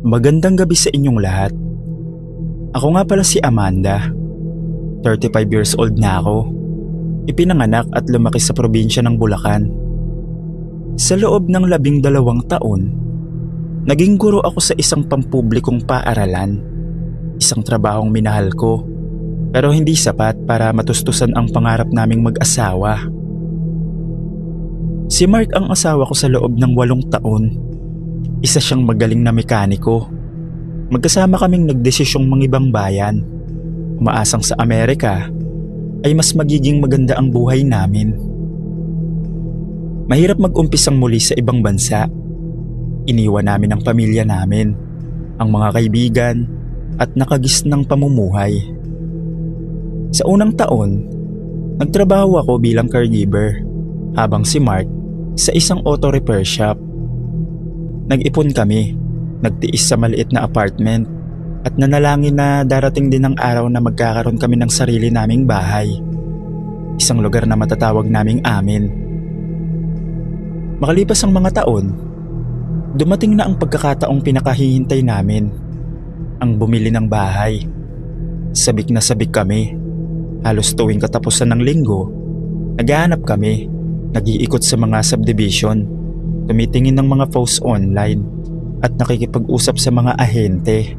Magandang gabi sa inyong lahat. Ako nga pala si Amanda. 35 years old na ako. Ipinanganak at lumaki sa probinsya ng Bulacan. Sa loob ng 12 taon, naging guro ako sa isang pampublikong paaralan. Isang trabahong minahal ko, pero hindi sapat para matustusan ang pangarap naming mag-asawa. Si Mark ang asawa ko sa loob ng 8 taon. Isa siyang magaling na mekaniko. Magkasama kaming nagdesisyong mangibang bayan. Umaasang sa Amerika ay mas magiging maganda ang buhay namin. Mahirap mag-umpisang muli sa ibang bansa. Iniwan namin ang pamilya namin, ang mga kaibigan at nakagisnang pamumuhay. Sa unang taon, nagtrabaho ako bilang caregiver habang si Mark sa isang auto repair shop. Nag-ipon kami, nagtiis sa maliit na apartment at nanalangin na darating din ang araw na magkakaroon kami ng sarili naming bahay. Isang lugar na matatawag naming amin. Makalipas ang mga taon, dumating na ang pagkakataong pinakahihintay namin, ang bumili ng bahay. Sabik na sabik kami. Halos tuwing katapusan ng linggo, naghahanap kami, nag-iikot sa mga subdivision, tumitingin ng mga posts online at nakikipag-usap sa mga ahente.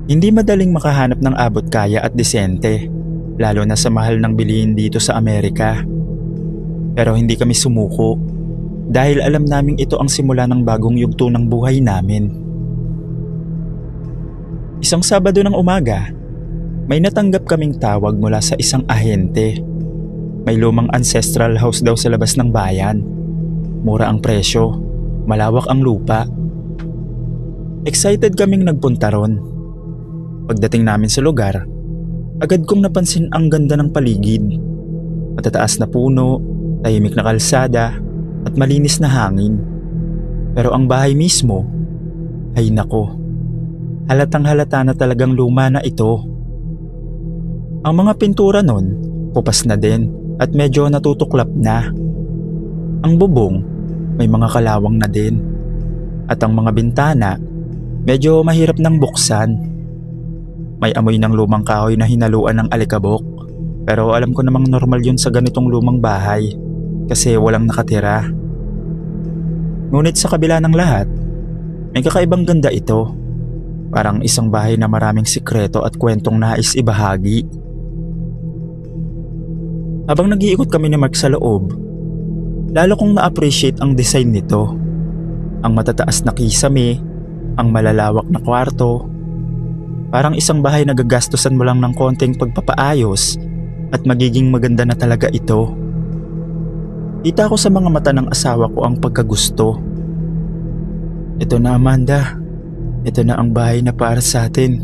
Hindi madaling makahanap ng abot kaya at disente, lalo na sa mahal ng bilihin dito sa Amerika. Pero hindi kami sumuko dahil alam naming ito ang simula ng bagong yugto ng buhay namin. Isang Sabado ng umaga, may natanggap kaming tawag mula sa isang ahente. May lumang ancestral house daw sa labas ng bayan. Mura ang presyo, malawak ang lupa. Excited kaming nagpunta ron. Pagdating namin sa lugar, agad kong napansin ang ganda ng paligid. Matataas na puno, tahimik na kalsada at malinis na hangin. Pero ang bahay mismo, ay nako, halatang halata na talagang luma na ito. Ang mga pintura nun, kupas na din at medyo natutuklap na. Ang bubong, may mga kalawang na din. At ang mga bintana, medyo mahirap nang buksan. May amoy ng lumang kahoy na hinaluan ng alikabok. Pero alam ko namang normal yun sa ganitong lumang bahay kasi walang nakatira. Ngunit sa kabila ng lahat, may kakaibang ganda ito. Parang isang bahay na maraming sikreto at kwentong nais ibahagi. Habang nag-iikot kami ni Mark sa loob, lalo kong na-appreciate ang design nito. Ang matataas na kisame, ang malalawak na kwarto. Parang isang bahay na gagastusan mo lang ng konting pagpapaayos at magiging maganda na talaga ito. Kita ko sa mga mata ng asawa ko ang pagkagusto. Ito na, Amanda. Ito na ang bahay na para sa atin,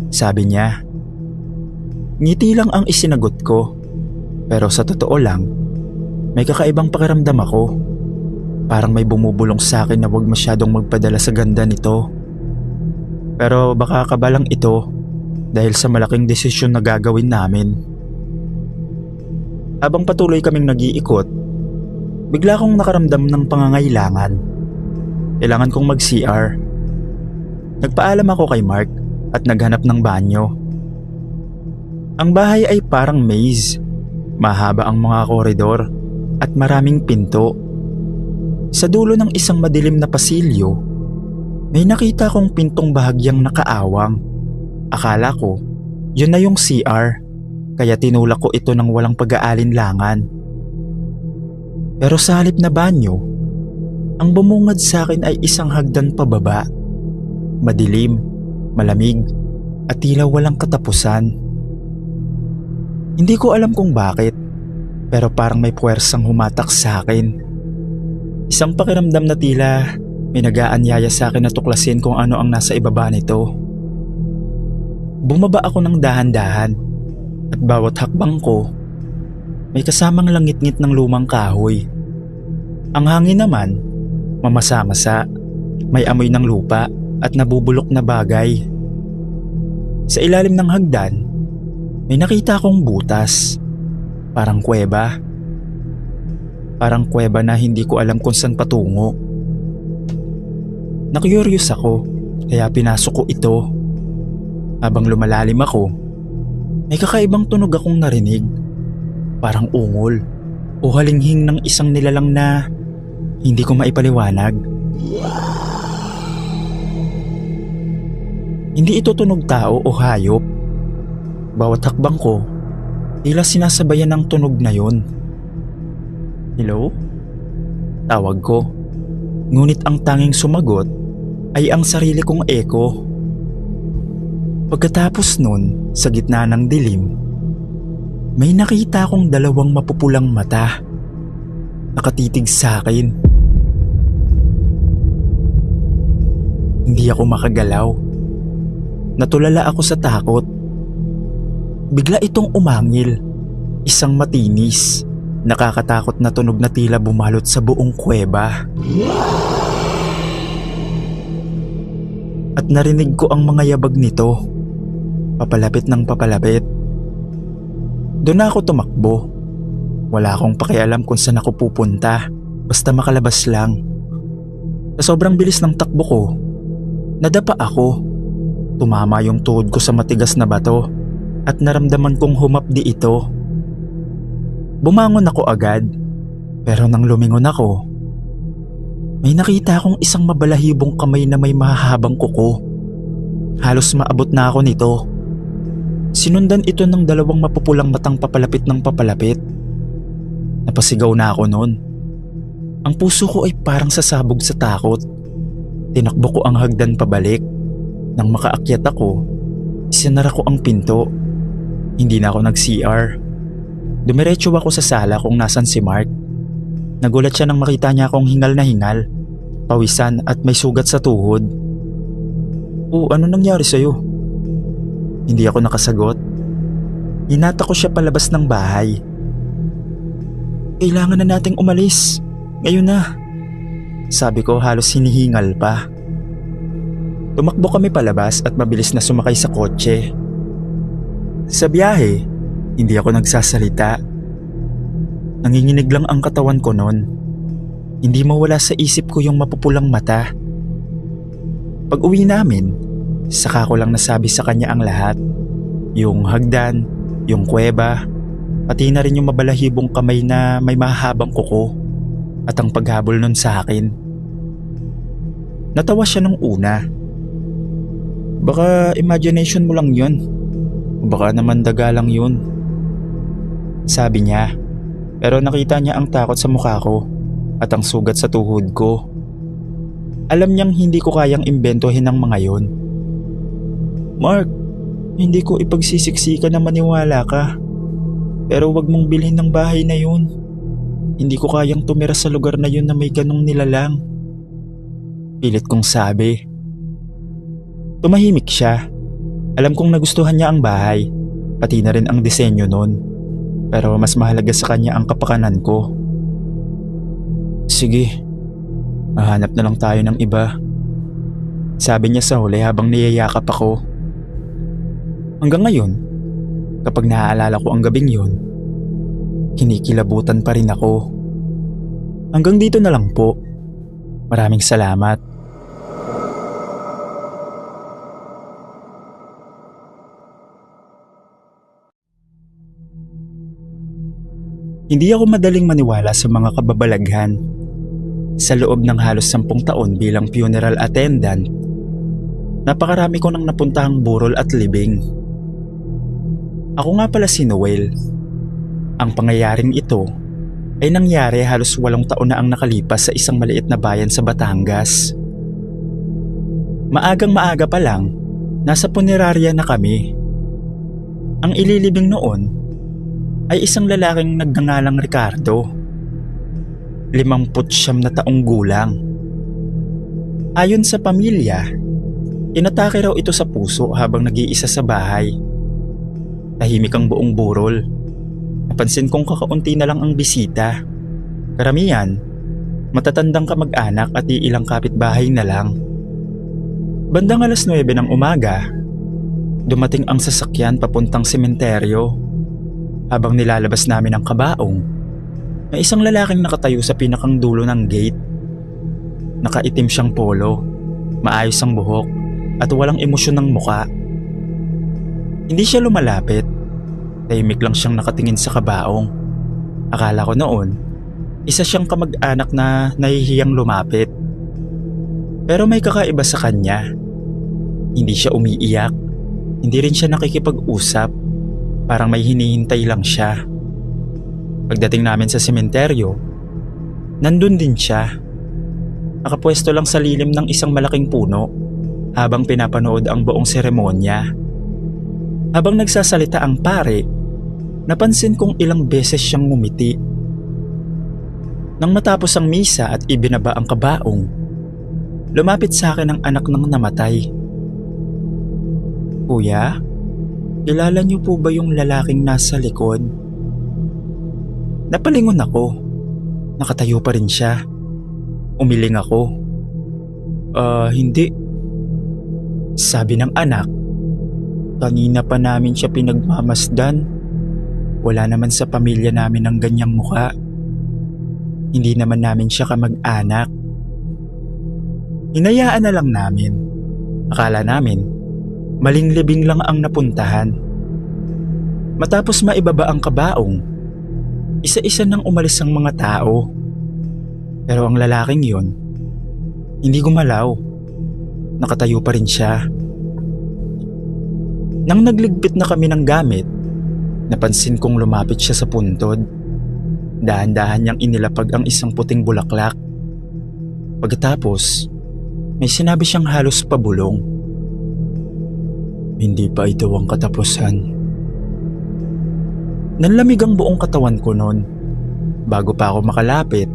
sabi niya. Ngiti lang ang isinagot ko. Pero sa totoo lang, may kakaibang pakiramdam ako. Parang may bumubulong sa akin na huwag masyadong magpadala sa ganda nito. Pero baka kabalang ito dahil sa malaking desisyon na gagawin namin. Habang patuloy kaming nag-iikot, bigla akong nakaramdam ng pangangailangan. Kailangan kong mag-CR. Nagpaalam ako kay Mark at naghanap ng banyo. Ang bahay ay parang maze. Mahaba ang mga koridor at maraming pinto. Sa dulo ng isang madilim na pasilyo, may nakita kong pintong bahagyang nakaawang. Akala ko, yun na yung CR, kaya tinulak ko ito ng walang pag-aalinlangan. Pero sa halip na banyo, ang bumungad sa akin ay isang hagdan pababa. Madilim, malamig, at tila walang katapusan. Hindi ko alam kung bakit, pero parang may puwersang humatak sa akin. Isang pakiramdam na tila may nag-aanyaya sa akin na tuklasin kung ano ang nasa ibaba nito. Bumaba ako ng dahan-dahan at bawat hakbang ko, may kasamang langit-ngit ng lumang kahoy. Ang hangin naman, mamasa-masa, may amoy ng lupa at nabubulok na bagay. Sa ilalim ng hagdan, may nakita akong butas. Parang kuweba. Parang kuweba na hindi ko alam kung saan patungo. Na-curious ako kaya pinasok ko ito. Habang lumalalim ako, may kakaibang tunog akong narinig. Parang ungol o halinghing ng isang nilalang na hindi ko maipaliwanag. Hindi ito tunog tao o hayop. Bawat hakbang ko, tila sinasabayan ng tunog na yun. Hello? Tawag ko. Ngunit ang tanging sumagot ay ang sarili kong echo. Pagkatapos nun, sa gitna ng dilim, may nakita akong dalawang mapupulang mata. Nakatitig sa akin. Hindi ako makagalaw. Natulala ako sa takot. Bigla itong umangil. Isang matinis, nakakatakot na tunog na tila bumalot sa buong kuweba. At narinig ko ang mga yabag nito. Papalapit ng papalapit. Doon ako tumakbo. Wala akong pakialam kung saan ako pupunta. Basta makalabas lang. Sa sobrang bilis ng takbo ko, nadapa ako. Tumama yung tuhod ko sa matigas na bato at naramdaman kong humapdi ito. Bumangon ako agad, pero nang lumingon ako, may nakita akong isang mabalahibong kamay na may mahahabang kuko. Halos maabot na ako nito. Sinundan ito ng dalawang mapupulang matang papalapit ng papalapit. Napasigaw na ako noon. Ang puso ko ay parang sasabog sa takot. Tinakbo ko ang hagdan pabalik. Nang makaakyat ako, isinara ko ang pinto. Hindi na ako nag-CR. Dumiretso ako sa sala kung nasan si Mark. Nagulat siya nang makita niya akong hingal na hingal, pawisan at may sugat sa tuhod. "Oh, ano nangyari sa'yo?" Hindi ako nakasagot. Hinata ko siya palabas ng bahay. "Kailangan na nating umalis. Ngayon na," sabi ko halos hinihingal pa. Tumakbo kami palabas at mabilis na sumakay sa kotse. Sa biyahe, hindi ako nagsasalita. Nanginginig lang ang katawan ko noon. Hindi mawala sa isip ko yung mapupulang mata. Pag uwi namin, saka ko lang nasabi sa kanya ang lahat. Yung hagdan, yung kuweba, pati na rin yung mabalahibong kamay na may mahabang kuko at ang paghabol nun sa akin. Natawa siya nung una. "Baka imagination mo lang yun. O baka naman daga lang yun," sabi niya. Pero nakita niya ang takot sa mukha ko at ang sugat sa tuhod ko. Alam niyang hindi ko kayang imbentohin ang mga yon. "Mark, hindi ko ipagsisiksika na maniwala ka. Pero wag mong bilhin ng bahay na yun. Hindi ko kayang tumira sa lugar na yun na may ganong nilalang," pilit kong sabi. Tumahimik siya. Alam kong nagustuhan niya ang bahay, pati na rin ang disenyo nun. Pero mas mahalaga sa kanya ang kapakanan ko. "Sige, mahanap na lang tayo ng iba," sabi niya sa huli habang niyayakap ako. Hanggang ngayon, kapag naaalala ko ang gabing yun, kinikilabutan pa rin ako. Hanggang dito na lang po. Maraming salamat. Hindi ako madaling maniwala sa mga kababalaghan. Sa loob ng halos 10 taon bilang funeral attendant, napakarami ko nang napuntahang burol at libing. Ako nga pala si Noel. Ang pangyayaring ito ay nangyari halos 8 taon na ang nakalipas sa isang maliit na bayan sa Batangas. Maagang maaga pa lang, nasa punerarya na kami. Ang ililibing noon ay isang lalaking nagngangalang Ricardo. 59 na taong gulang. Ayon sa pamilya, inatake raw ito sa puso habang nag-iisa sa bahay. Tahimik ang buong burol. Napansin kong kakaunti na lang ang bisita. Karamihan, matatandang kamag-anak at iilang kapitbahay na lang. Bandang alas 9 ng umaga, dumating ang sasakyan papuntang sementeryo. Habang nilalabas namin ang kabaong, may isang lalaking nakatayo sa pinakang dulo ng gate. Nakaitim siyang polo Maayos ang buhok at walang emosyon ng muka. Hindi siya lumalapit. Tahimik lang siyang nakatingin sa kabaong. Akala ko noon, isa siyang kamag-anak na nahihiyang lumapit. Pero may kakaiba sa kanya. Hindi siya umiiyak. Hindi rin siya nakikipag-usap. Parang may hinihintay lang siya. Pagdating namin sa sementeryo, nandun din siya. Nakapwesto lang sa lilim ng isang malaking puno habang pinapanood ang buong seremonya. Habang nagsasalita ang pare, napansin kong ilang beses siyang ngumiti. Nang matapos ang misa at ibinaba ang kabaong, lumapit sa akin ang anak ng namatay. "Kuya, kilala niyo po ba yung lalaking nasa likod?" Napalingon ako. Nakatayo pa rin siya. Umiling ako. Hindi." Sabi ng anak, "Kanina pa namin siya pinagmamasdan. Wala naman sa pamilya namin ang ganyang mukha. Hindi naman namin siya kamag-anak." Hinayaan na lang namin. Akala namin, maling libing lang ang napuntahan. Matapos maibaba ang kabaong, isa-isa nang umalis ang mga tao. Pero ang lalaking yon, hindi gumalaw. Nakatayo pa rin siya. Nang nagligpit na kami ng gamit, napansin kong lumapit siya sa puntod. Dahan-dahan niyang inilapag ang isang puting bulaklak. Pagkatapos, may sinabi siyang halos pabulong. "Hindi pa ito ang katapusan." Nanlamig ang buong katawan ko noon. Bago pa ako makalapit,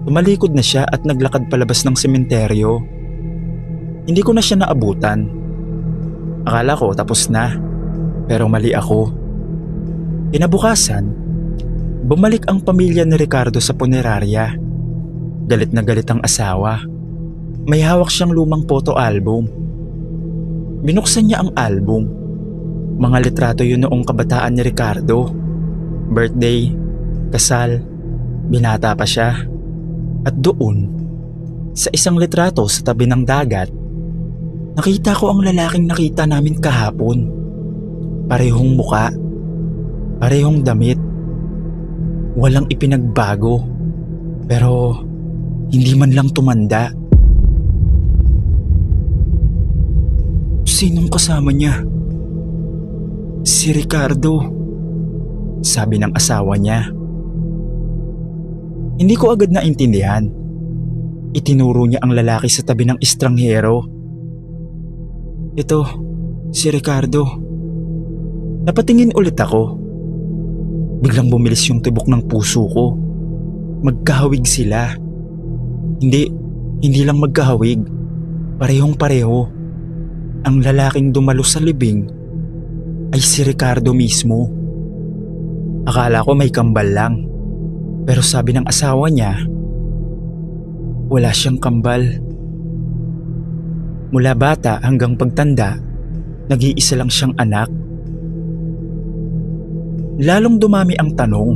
tumalikod na siya at naglakad palabas ng sementeryo. Hindi ko na siya naabutan. Akala ko tapos na, pero mali ako. Kinabukasan, bumalik ang pamilya ni Ricardo sa punerarya. Galit na galit ang asawa. May hawak siyang lumang photo album. Binuksan niya ang album. Mga litrato yun noong kabataan ni Ricardo. Birthday, kasal, binata pa siya. At doon, sa isang litrato sa tabi ng dagat, nakita ko ang lalaking nakita namin kahapon. Parehong muka, parehong damit. Walang ipinagbago, pero hindi man lang tumanda. "Sinong kasama niya?" "Si Ricardo," sabi ng asawa niya. Hindi ko agad naintindihan. Itinuro niya ang lalaki sa tabi ng estranghero. "Ito, si Ricardo." Napatingin ulit ako. Biglang bumilis yung tibok ng puso ko. Magkahawig sila. Hindi lang magkahawig. Parehong pareho. Ang lalaking dumalo sa libing ay si Ricardo mismo. Akala ko may kambal lang. Pero sabi ng asawa niya, wala siyang kambal. Mula bata hanggang pagtanda, nag-iisa lang siyang anak. Lalong dumami ang tanong.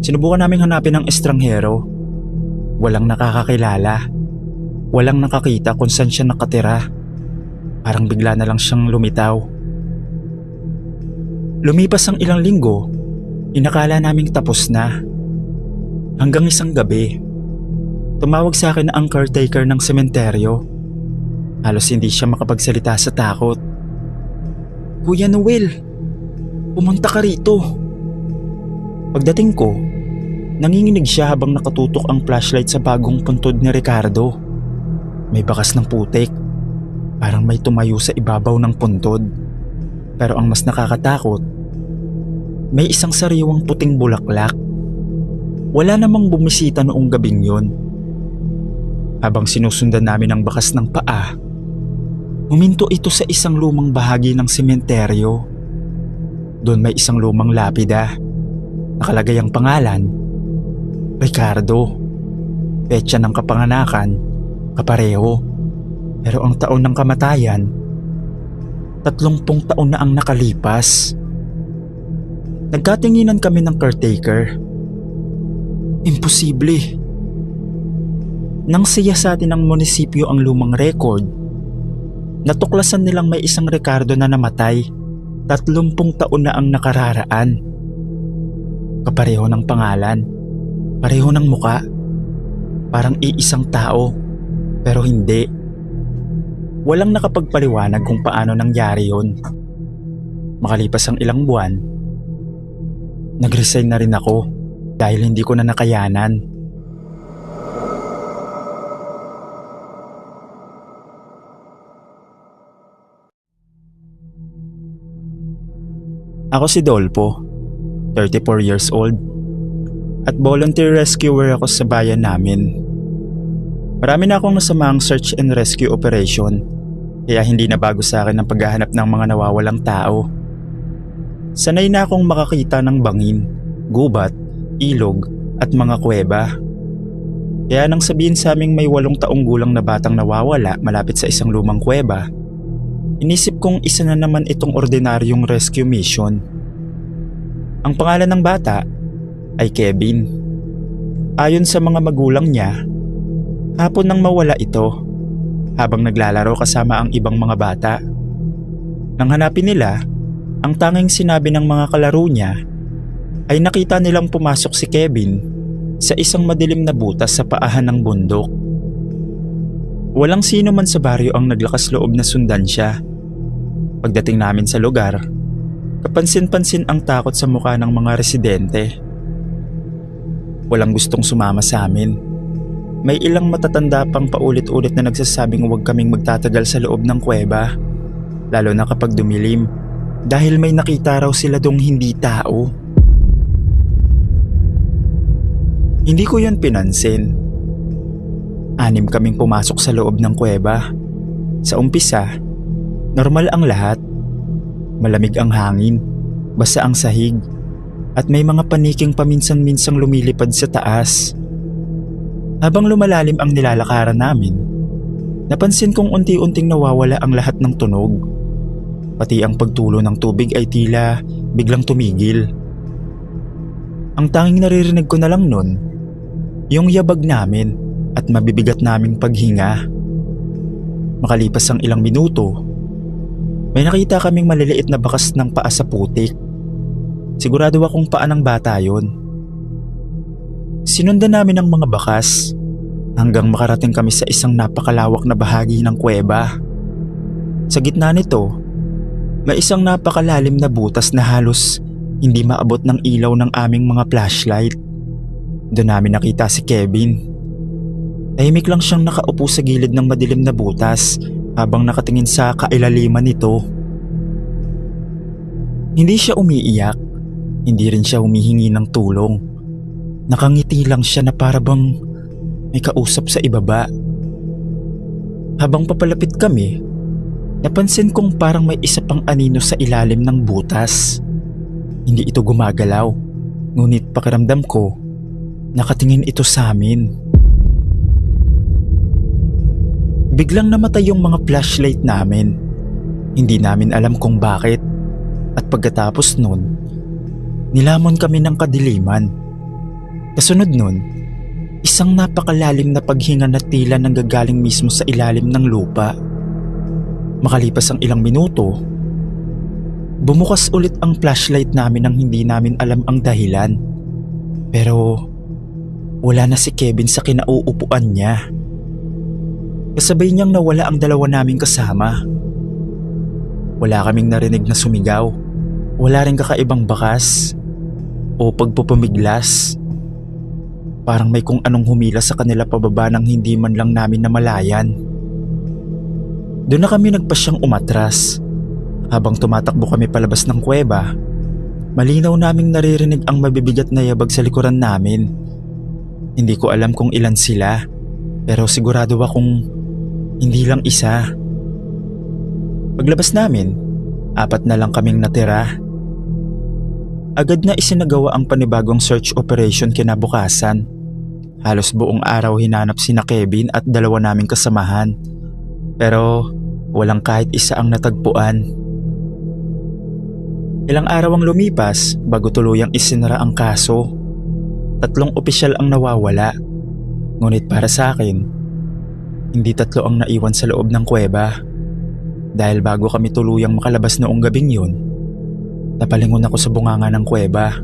Sinubukan naming hanapin ang estranghero. Walang nakakakilala. Walang nakakita kung saan siya nakatira. Parang bigla na lang siyang lumitaw. Lumipas ang ilang linggo, inakala naming tapos na. Hanggang isang gabi, tumawag sa akin ang caretaker ng sementeryo. Halos hindi siya makapagsalita sa takot. "Kuya Noel, pumunta ka rito." Pagdating ko, nanginginig siya habang nakatutok ang flashlight sa bagong puntod ni Ricardo. May bakas ng putik. Parang may tumayo sa ibabaw ng puntod. Pero ang mas nakakatakot, may isang sariwang puting bulaklak. Wala namang bumisita noong gabing yon. Habang sinusundan namin ang bakas ng paa, huminto ito sa isang lumang bahagi ng sementeryo. Doon may isang lumang lapida. Nakalagay ang pangalan, Ricardo. Petsa ng kapanganakan, kapareho. Pero ang taon ng kamatayan, 30 taon na ang nakalipas. Nagkatinginan kami ng caretaker. Imposible. Nang siyasatin ng munisipyo ang lumang record, natuklasan nilang may isang Ricardo na namatay 30 taon na ang nakararaan. Kapareho ng pangalan, pareho ng muka, parang iisang tao, pero hindi. Walang nakapagpaliwanag kung paano nangyari yun. Makalipas ang ilang buwan, nag-resign na rin ako dahil hindi ko na nakayanan. Ako si Dolpo, 34 years old, at volunteer rescuer ako sa bayan namin. Marami na akong nasamaang search and rescue operation, kaya hindi na bago sa akin ang paghahanap ng mga nawawalang tao. Sanay na akong makakita ng bangin, gubat, ilog at mga kuweba. Kaya nang sabihin sa aming may 8 taong gulang na batang nawawala malapit sa isang lumang kuweba, inisip kong isa na naman itong ordinaryong rescue mission. Ang pangalan ng bata ay Kevin. Ayon sa mga magulang niya, hapon nang mawala ito habang naglalaro kasama ang ibang mga bata. Nang hanapin nila, ang tanging sinabi ng mga kalaro niya ay nakita nilang pumasok si Kevin sa isang madilim na butas sa paahan ng bundok. Walang sino man sa baryo ang naglakas loob na sundan siya. Pagdating namin sa lugar, kapansin-pansin ang takot sa mukha ng mga residente. Walang gustong sumama sa amin. May ilang matatanda pang paulit-ulit na nagsasabing huwag kaming magtatagal sa loob ng kuweba, lalo na kapag dumilim, dahil may nakita raw sila dong hindi tao. Hindi ko yun pinansin. 6 kaming pumasok sa loob ng kuweba. Sa umpisa, normal ang lahat. Malamig ang hangin, basa ang sahig, at may mga paniking paminsan-minsang lumilipad sa taas. Habang lumalalim ang nilalakaran namin, napansin kong unti-unting nawawala ang lahat ng tunog. Pati ang pagtulo ng tubig ay tila biglang tumigil. Ang tanging naririnig ko na lang nun, yung yabag namin at mabibigat naming paghinga. Makalipas ang ilang minuto, may nakita kaming maliliit na bakas ng paa sa putik. Sigurado akong paa ng bata yon. Sinundan namin ang mga bakas hanggang makarating kami sa isang napakalawak na bahagi ng kuweba. Sa gitna nito, may isang napakalalim na butas na halos hindi maabot ng ilaw ng aming mga flashlight. Doon namin nakita si Kevin. Tahimik lang siyang nakaupo sa gilid ng madilim na butas habang nakatingin sa kailaliman nito. Hindi siya umiiyak, hindi rin siya humihingi ng tulong. Nakangiti lang siya na para bang may kausap sa ibaba. Habang papalapit kami, napansin kong parang may isa pang anino sa ilalim ng butas. Hindi ito gumagalaw, ngunit pakiramdam ko, nakatingin ito sa amin. Biglang namatay yung mga flashlight namin. Hindi namin alam kung bakit. At pagkatapos nun, nilamon kami ng kadiliman. Kasunod nun, isang napakalalim na paghinga na tila nanggagaling mismo sa ilalim ng lupa. Makalipas ang ilang minuto, bumukas ulit ang flashlight namin nang hindi namin alam ang dahilan. Pero wala na si Kevin sa kinauupuan niya. Kasabay niyang nawala ang 2 naming kasama. Wala kaming narinig na sumigaw. Wala rin kakaibang bakas o pagpupumiglas. Parang may kung anong humila sa kanila pababa nang hindi man lang namin namalayan. Doon na kami nagpasyang umatras. Habang tumatakbo kami palabas ng kuweba, malinaw naming naririnig ang mabibigat na yabag sa likuran namin. Hindi ko alam kung ilan sila, pero sigurado akong hindi lang isa. Paglabas namin, 4 na lang kaming natira. Agad na isinagawa ang panibagong search operation kinabukasan. Halos buong araw hinanap sina Kevin at 2 naming kasamahan. Pero walang kahit isa ang natagpuan. Ilang araw ang lumipas bago tuluyang isinara ang kaso. 3 opisyal ang nawawala. Ngunit para sa akin, Hindi tatlo ang naiwan sa loob ng kuweba. Dahil bago kami tuluyang makalabas noong gabing yun, napalingon ako sa bunganga ng kuweba.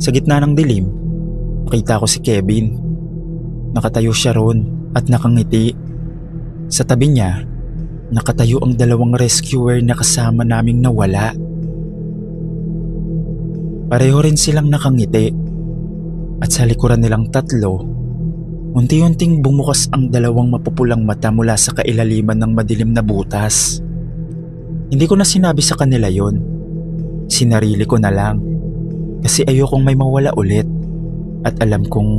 Sa gitna ng dilim, nakita ko si Kevin. Nakatayo siya roon at nakangiti. Sa tabi niya, nakatayo ang dalawang rescuer na kasama naming nawala. Pareho rin silang nakangiti at sa likuran nilang tatlo, unti-unting bumukas ang dalawang mapupulang mata mula sa kailaliman ng madilim na butas. Hindi ko na sinabi sa kanila yon. Sinarili ko na lang kasi ayokong may mawala ulit at alam kong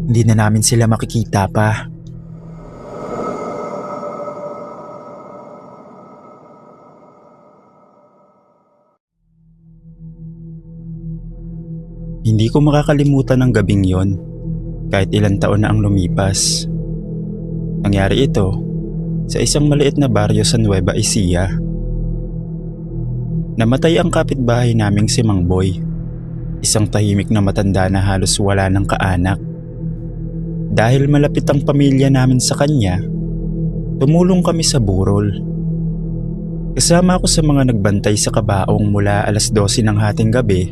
hindi na namin sila makikita pa. Hindi ko makakalimutan ang gabing yon kahit ilang taon na ang lumipas. Nangyari ito sa isang maliit na baryo sa Nueva Ecija. Namatay ang kapitbahay naming si Mang Boy, isang tahimik na matanda na halos wala ng kaanak. Dahil malapit ang pamilya namin sa kanya, tumulong kami sa burol. Kasama ako sa mga nagbantay sa kabaong mula alas 12 ng hating gabi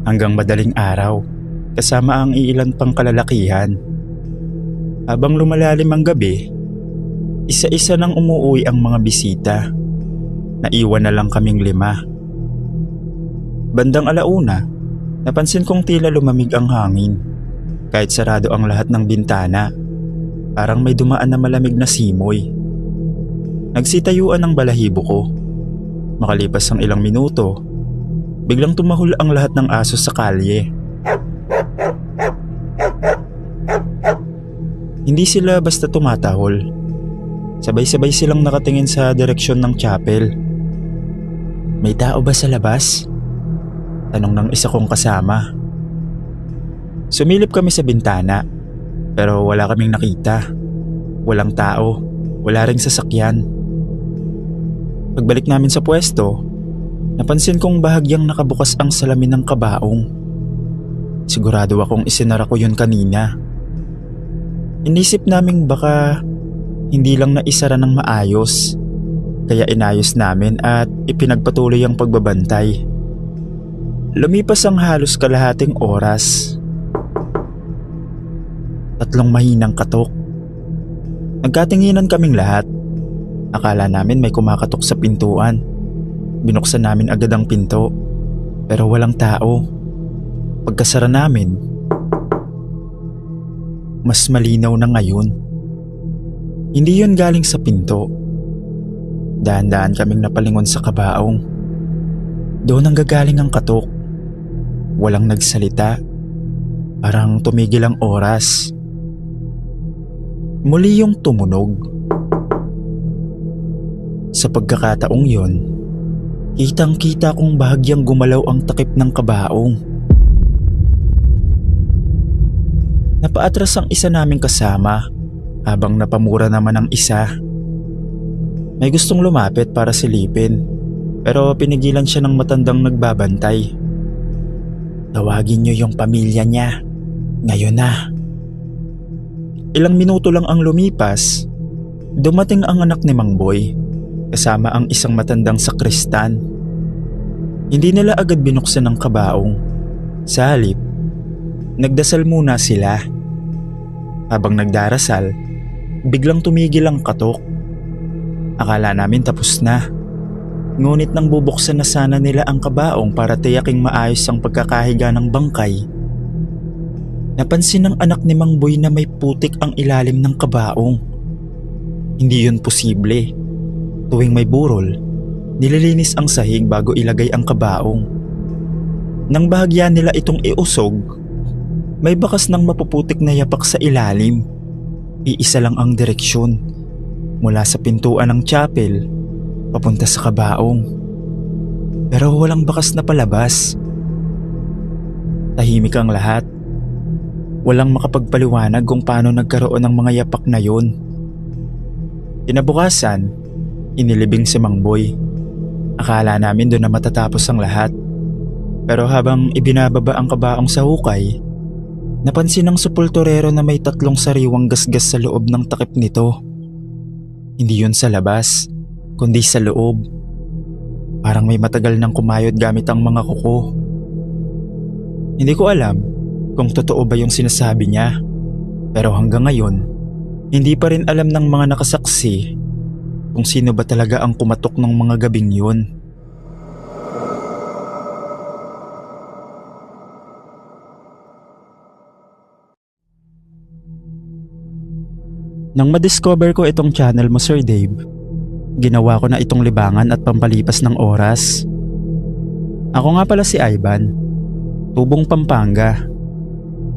hanggang madaling araw, kasama ang iilan pang kalalakihan. Habang lumalalim ang gabi, isa-isa nang umuuwi ang mga bisita. Naiwan na lang kaming 5. Bandang alauna, napansin kong tila lumamig ang hangin. Kahit sarado ang lahat ng bintana, parang may dumaan na malamig na simoy. Nagsitayuan ang balahibo ko. Makalipas ang ilang minuto, biglang tumahol ang lahat ng aso sa kalye. Hindi sila basta tumatahol. Sabay-sabay silang nakatingin sa direksyon ng chapel. "May tao ba sa labas?" tanong ng isa kong kasama. Sumilip kami sa bintana, pero wala kaming nakita. Walang tao, wala ring sasakyan. Pagbalik namin sa pwesto, napansin kong bahagyang nakabukas ang salamin ng kabaong. Sigurado akong isinara ko yun kanina. Inisip naming baka hindi lang naisara ng maayos, kaya inayos namin at ipinagpatuloy ang pagbabantay. Lumipas ang halos kalahating oras. 3 mahinang katok. Nagkatinginan kaming lahat. Akala namin may kumakatok sa pintuan. Binuksan namin agad ang pinto, pero walang tao. Pagkasara namin, mas malinaw na ngayon. Hindi yun galing sa pinto. Dahan-dahan kaming napalingon sa kabaong. Doon ang gagaling ang katok. Walang nagsalita. Parang tumigil ang oras. Muli yung tumunog. Sa pagkakataong yon, kitang-kita kong bahagyang gumalaw ang takip ng kabaong. Napaatras ang isa naming kasama habang napamura naman ang isa. May gustong lumapit para silipin, pero pinigilan siya ng matandang nagbabantay. "Tawagin niyo yung pamilya niya. Ngayon na." Ilang minuto lang ang lumipas, dumating ang anak ni Mang Boy, kasama ang isang matandang sakristan. Hindi nila agad binuksan ang kabaong. Sa halip, nagdasal muna sila. Habang nagdarasal, biglang tumigil ang katok. Akala namin tapos na. Ngunit nang bubuksan na sana nila ang kabaong para tiyaking maayos ang pagkakahiga ng bangkay, napansin ng anak ni Mang Boy na may putik ang ilalim ng kabaong. Hindi yun posible. Tuwing may burol, nililinis ang sahig bago ilagay ang kabaong. Nang bahagya nila itong iusog, may bakas ng mapuputik na yapak sa ilalim. Iisa lang ang direksyon, mula sa pintuan ng chapel papunta sa kabaong. Pero walang bakas na palabas. Tahimik ang lahat. Walang makapagpaliwanag kung paano nagkaroon ng mga yapak na yun. Kinabukasan, inilibing si Mang Boy. Akala namin doon na matatapos ang lahat. Pero habang ibinababa ang kabaong sa hukay, Napansin ng supulturero na may 3 sariwang gasgas sa loob ng takip nito. Hindi yun sa labas, kundi sa loob. Parang may matagal nang kumayod gamit ang mga kuko. Hindi ko alam kung totoo ba yung sinasabi niya. Pero hanggang ngayon, hindi pa rin alam ng mga nakasaksi kung sino ba talaga ang kumatok ng mga gabing yun. Nang madiscover ko itong channel mo, Sir Dave, ginawa ko na itong libangan at pampalipas ng oras. Ako nga pala si Ivan, tubong Pampanga.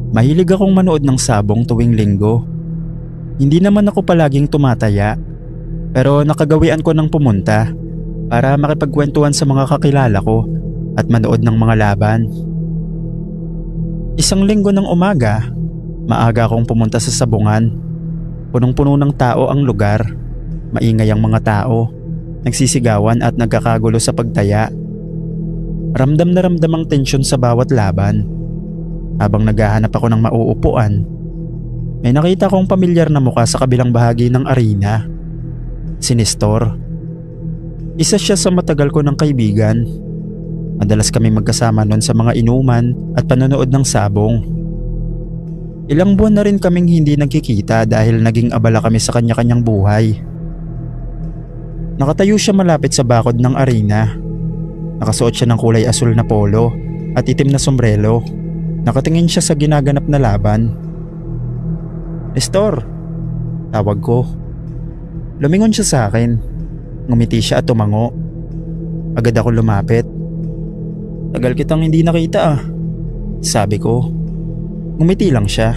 Mahilig akong manood ng sabong tuwing linggo. Hindi naman ako palaging tumataya, pero nakagawian ko ng pumunta para makipagkwentuhan sa mga kakilala ko at manood ng mga laban. Isang linggo ng umaga, maaga akong pumunta sa sabungan. Punong-puno ng tao ang lugar, maingay ang mga tao, nagsisigawan at nagkakagulo sa pagtaya. Ramdam na ramdam ang tensyon sa bawat laban. Habang naghahanap ako ng mauupuan, may nakita kong pamilyar na mukha sa kabilang bahagi ng arena. Si Nestor. Isa siya sa matagal ko ng kaibigan. Madalas kami magkasama noon sa mga inuman at panonood ng sabong. Ilang buwan na rin kaming hindi nagkikita dahil naging abala kami sa kanya-kanyang buhay. Nakatayo siya malapit sa bakod ng arena. Nakasuot siya ng kulay asul na polo at itim na sombrero. Nakatingin siya sa ginaganap na laban. "Nestor," tawag ko. Lumingon siya sa akin. Ngumiti siya at tumango. Agad ako lumapit. "Tagal kitang hindi nakita ah," sabi ko. Ngumiti lang siya.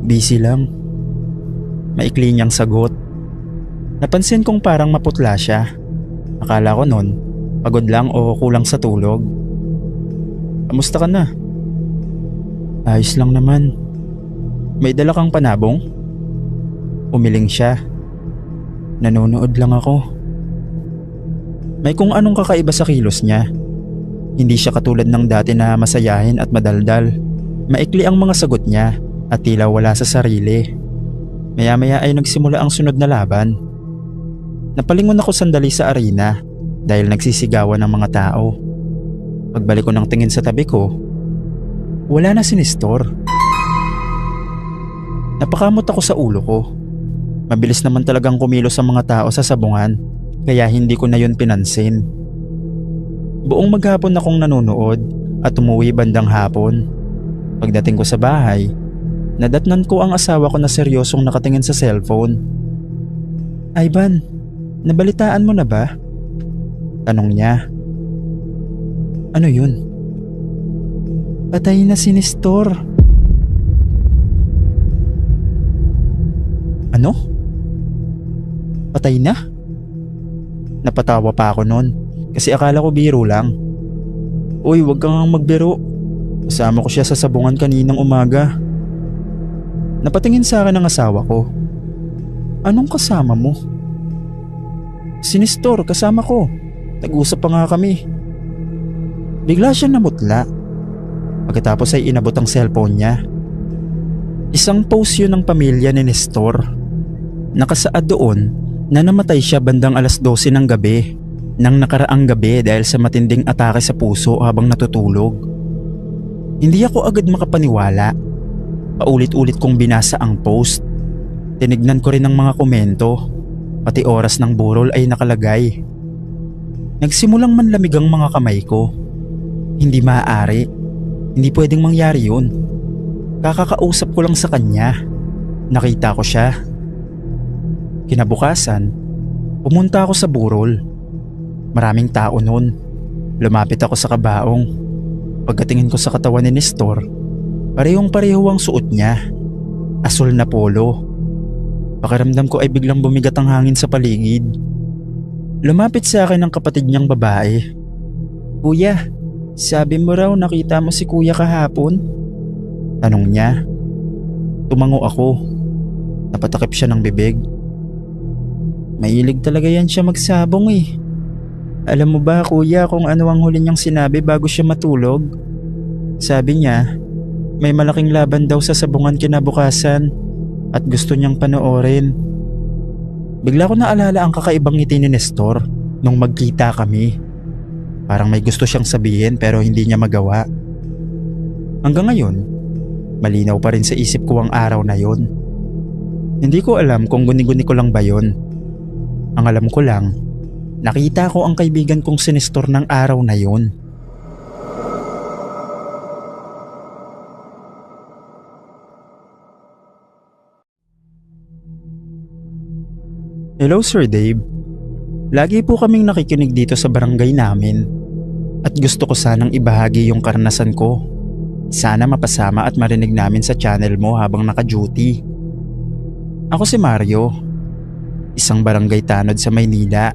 "Busy lang." Maikli niyang sagot. Napansin kong parang maputla siya. Akala ko nun, pagod lang o kulang sa tulog. "Kamusta ka na?" "Ayos lang naman." "May dala kang panabong?" Umiling siya. "Nanonood lang ako." May kung anong kakaiba sa kilos niya. Hindi siya katulad ng dati na masayahin at madaldal. Maikli ang mga sagot niya at tila wala sa sarili. Maya-maya ay nagsimula ang sunod na laban. Napalingon ako sandali sa arena dahil nagsisigawan ng mga tao. Pagbalik ko ng tingin sa tabi ko, wala na si Nestor. Napakamot ako sa ulo ko. Mabilis naman talagang kumilos ang mga tao sa sabungan, kaya hindi ko na yun pinansin. Buong maghapon akong nanonood at umuwi bandang hapon. Pagdating ko sa bahay, nadatnan ko ang asawa ko na seryosong nakatingin sa cellphone. "Ivan, nabalitaan mo na ba?" tanong niya. "Ano yun?" "Patay na si Nestor." "Ano? Patay na?" Napatawa pa ako noon kasi akala ko biro lang. "Uy, wag kang magbiro. Kasama ko siya sa sabungan kaninang umaga." Napatingin sa akin ang asawa ko. "Anong kasama mo?" "Si Nestor, kasama ko. Nag-usap pa nga kami." Bigla siya namutla. Pagkatapos ay inabot ang cellphone niya. Isang post yun ng pamilya ni Nestor. Nakasaad doon na namatay siya bandang 12:00 ng gabi nang nakaraang gabi dahil sa matinding atake sa puso habang natutulog. Hindi ako agad makapaniwala. Paulit-ulit kong binasa ang post. Tinignan ko rin ang mga komento. Pati oras ng burol ay nakalagay. Nagsimulang manlamig ang mga kamay ko. Hindi maaari. Hindi pwedeng mangyari yun. Kakakausap ko lang sa kanya. Nakita ko siya. Kinabukasan, pumunta ako sa burol. Maraming tao noon. Lumapit ako sa kabaong. Pagkatingin ko sa katawan ni Nestor, parehong-pareho ang suot niya. Asul na polo. Pakiramdam ko ay biglang bumigat ang hangin sa paligid. Lumapit sa akin ang kapatid niyang babae. "Kuya, sabi mo raw nakita mo si kuya kahapon?" tanong niya. Tumango ako. Napatakip siya ng bibig. "Mahilig talaga yan siya magsabong eh. Alam mo ba kuya kung ano ang huli niyang sinabi bago siya matulog? Sabi niya, may malaking laban daw sa sabungan kinabukasan at gusto niyang panoorin. Bigla ko naalala ang kakaibang ngiti ni Nestor nung magkita kami. Parang may gusto siyang sabihin pero hindi niya magawa. Hanggang ngayon, malinaw pa rin sa isip ko ang araw na yon. Hindi ko alam kung guni-guni ko lang ba yon. Ang alam ko lang, nakita ko ang kaibigan kong si Nestor ng araw na yon. Hello Sir Dave. Lagi po kaming nakikinig dito sa barangay namin at gusto ko sanang ibahagi yung karanasan ko. Sana mapasama at marinig namin sa channel mo habang naka-duty. Ako si Mario, isang barangay tanod sa Maynila.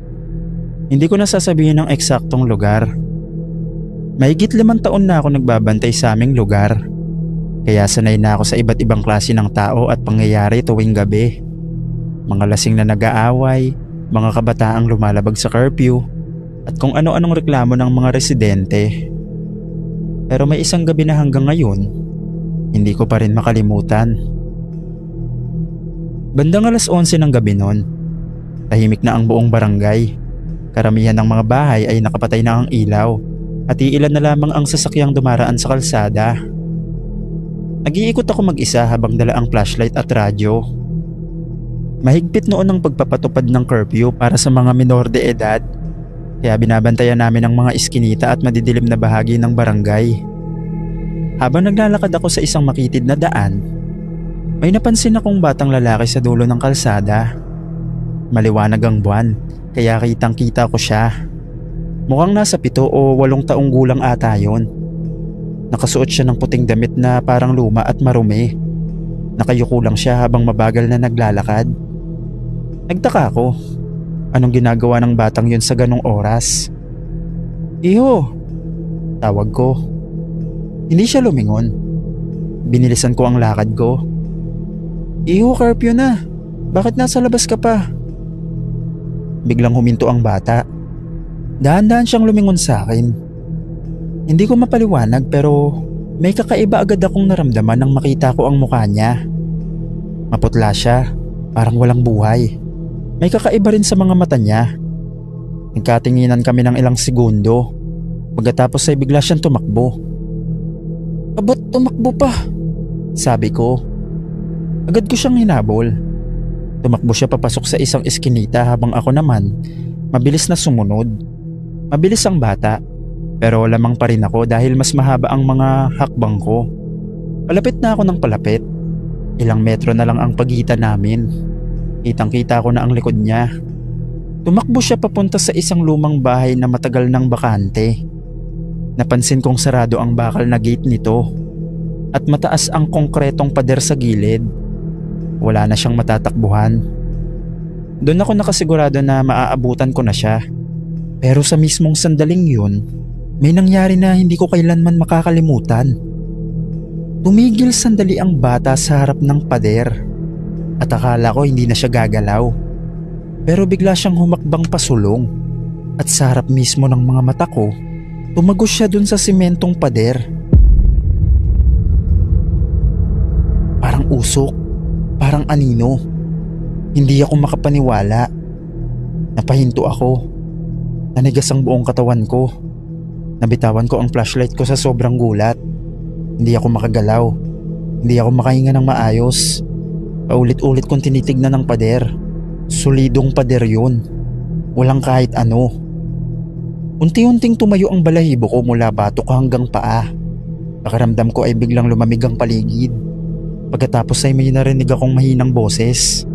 Hindi ko nasasabihin ang eksaktong lugar. Mahigit 5 taon na ako nagbabantay sa aming lugar. Kaya sanay na ako sa iba't ibang klase ng tao at pangyayari tuwing gabi. Mga lasing na nag-aaway, mga kabataang lumalabag sa curfew, at kung ano-anong reklamo ng mga residente. Pero may isang gabi na hanggang ngayon, hindi ko pa rin makalimutan. Bandang alas 11 ng gabi noon, tahimik na ang buong barangay. Karamihan ng mga bahay ay nakapatay na ang ilaw at iilan na lamang ang sasakyang dumaraan sa kalsada. Nag-iikot ako mag-isa habang dala ang flashlight at radyo. Mahigpit noon ang pagpapatupad ng curfew para sa mga minor de edad, kaya binabantayan namin ang mga iskinita at madidilim na bahagi ng barangay. Habang naglalakad ako sa isang makitid na daan, may napansin akong batang lalaki sa dulo ng kalsada. Maliwanag ang buwan, kaya kitang kita ko siya. Mukhang nasa 7 o 8 taong gulang ata yun. Nakasuot siya ng puting damit na parang luma at marumi. Nakayuko lang siya habang mabagal na naglalakad. Nagtaka ako, anong ginagawa ng batang yun sa ganong oras? Iho! Tawag ko. Hindi siya lumingon. Binilisan ko ang lakad ko. Iho, curfew na. Bakit nasa labas ka pa? Biglang huminto ang bata. Dahan-dahan siyang lumingon sa akin. Hindi ko mapaliwanag pero may kakaiba agad akong naramdaman nang makita ko ang mukha niya. Maputla siya, parang walang buhay. May kakaiba rin sa mga mata niya. Nagkatinginan kami ng ilang segundo. Pagkatapos ay bigla siyang tumakbo. Ba't tumakbo pa? Sabi ko. Agad ko siyang hinabol. Tumakbo siya papasok sa isang eskinita habang ako naman mabilis na sumunod. Mabilis ang bata pero lamang pa rin ako dahil mas mahaba ang mga hakbang ko. Palapit na ako ng palapit. Ilang metro na lang ang pagitan namin. Kitang-kita ko na ang likod niya. Tumakbo siya papunta sa isang lumang bahay na matagal nang bakante. Napansin kong sarado ang bakal na gate nito at mataas ang konkretong pader sa gilid. Wala na siyang matatakbuhan. Doon ako nakasigurado na maaabutan ko na siya. Pero sa mismong sandaling yun, may nangyari na hindi ko kailanman makakalimutan. Tumigil sandali ang bata sa harap ng pader. At akala ko hindi na siya gagalaw. Pero bigla siyang humakbang pasulong. At sa harap mismo ng mga mata ko, tumagos siya dun sa simentong pader. Parang usok, parang anino. Hindi ako makapaniwala. Napahinto ako. Nanigas ang buong katawan ko. Nabitawan ko ang flashlight ko sa sobrang gulat. Hindi ako makagalaw. Hindi ako makahinga ng maayos. Paulit-ulit kong tinitignan ng pader. Solidong pader yun. Walang kahit ano. Unti-unting tumayo ang balahibo ko mula batok hanggang paa. Pakiramdam ko ay biglang lumamig ang paligid. Pagkatapos ay may narinig akong mahinang boses.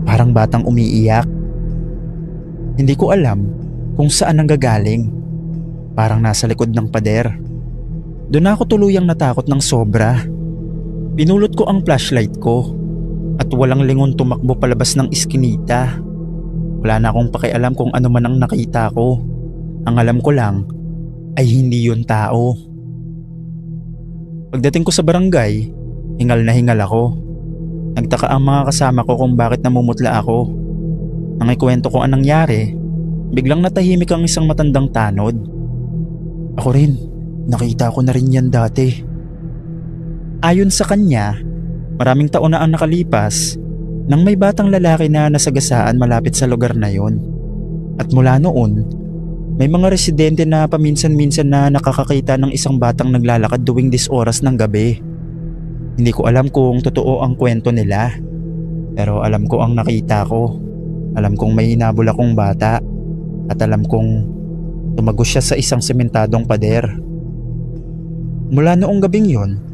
Parang batang umiiyak. Hindi ko alam kung saan nanggagaling. Parang nasa likod ng pader. Doon ako tuluyang natakot ng sobra. Pinulot ko ang flashlight ko. At walang lingon tumakbo palabas ng iskinita. Wala na akong pakialam kung ano man ang nakita ko. Ang alam ko lang ay hindi yun tao. Pagdating ko sa barangay, hingal na hingal ako. Nagtaka ang mga kasama ko kung bakit namumutla ako. Nang ikwento ko anong nangyari, biglang natahimik ang isang matandang tanod. Ako rin, nakita ko na rin yan dati. Ayon sa kanya, maraming taon na ang nakalipas nang may batang lalaki na nasagasaan malapit sa lugar na yon. At mula noon, may mga residente na paminsan-minsan na nakakakita ng isang batang naglalakad tuwing 10 oras ng gabi. Hindi ko alam kung totoo ang kwento nila, pero alam ko ang nakita ko. Alam kong may hinabol akong bata at alam kong tumagos siya sa isang sementadong pader. Mula noong gabing yon,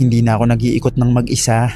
hindi na ako nag-iikot ng mag-isa.